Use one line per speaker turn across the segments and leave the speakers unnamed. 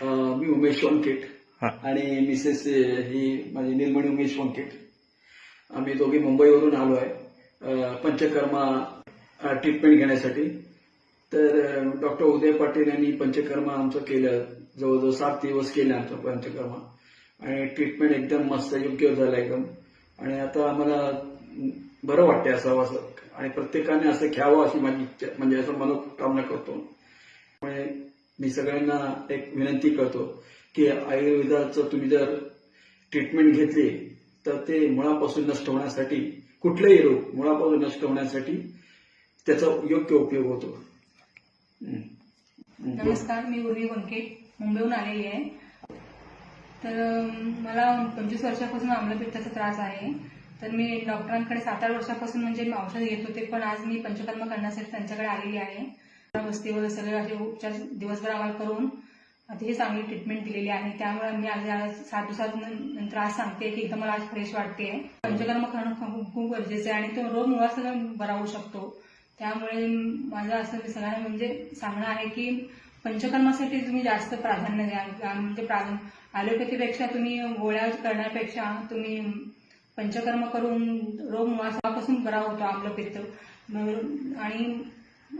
मी उमेश वंकेट
हा.
आणि मिसेस ही माझी निर्मणी उमेश वंकेट. आम्ही दोघे मुंबईवरून आलो आहे पंचकर्मा ट्रीटमेंट घेण्यासाठी. तर डॉक्टर उदय पाटील यांनी पंचकर्मा आमचं केलं, जवळजवळ 7 दिवस केले आमचं पंचकर्मा, आणि ट्रीटमेंट एकदम मस्त योग्य झालं एकदम. आणि आता आम्हाला बरं वाटतंय असं आणि प्रत्येकाने असं घ्यावं अशी माझी इच्छा, म्हणजे असं मनोकामना करतो. त्यामुळे मी सगळ्यांना एक विनंती करतो की आयुर्वेदाचं तुम्ही जर ट्रीटमेंट घेतली तर ते मुळापासून नष्ट होण्यासाठी, कुठलाही रोग मुळापासून नष्ट होण्यासाठी त्याचा योग्य उपयोग होतो.
नमस्कार, मी उर्वी वंकेट मुंबईहून आलेली आहे. तर मला 25 वर्षापासून आम्लपित्ताचा त्रास आहे. तर मी डॉक्टरांकडे 7-8 वर्षापासून म्हणजे मी औषध घेत होते, पण आज मी पंचकर्म करण्यासाठी त्यांच्याकडे आलेली आहे. वस्तीवर सगळे असे उपचार दिवसभर आम्हाला करून अतिशय चांगली ट्रीटमेंट दिलेली आहे. त्यामुळे मी आज 7 दिवसानंतर आज सांगते की एकदम मला आज फ्रेश वाटते. पंचकर्म करणं खूप गरजेचं आहे आणि तो रोग मुळासकट बरा होऊ शकतो. त्यामुळे माझं असं सगळ्यांना म्हणजे सांगणं आहे की पंचकर्मासाठी तुम्ही जास्त प्राधान्य द्या. म्हणजे ॲलोपॅथीपेक्षा तुम्ही गोळ्या करण्यापेक्षा तुम्ही पंचकर्म करून रोग मुळापासून बरा होतो आम्लपित्त. आणि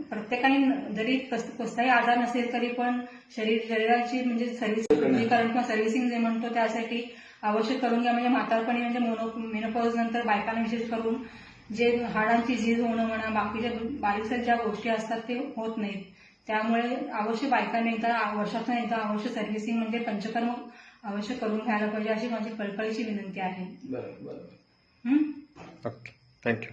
प्रत्येकाने जरी कसलाही आजार नसेल तरी पण शरीराची म्हणजे किंवा सर्व्हिसिंग जे म्हणतो त्यासाठी आवश्यक करून घ्या. म्हणजे म्हातारपणी म्हणजे मेनोपॉज नंतर बायकांना विशेष करून जे हाडांची झीज होणं म्हणा, बाकीच्या बारीकसारीक ज्या गोष्टी असतात ते होत नाहीत. त्यामुळे अवश्य बायकांनी एकदा वर्षातून एकदा अवश्य सर्व्हिसिंग म्हणजे पंचकर्म अवश्य करून घ्यायला पाहिजे, अशी माझी कळकळीची विनंती आहे.
बरोबर.
Okay, thank you.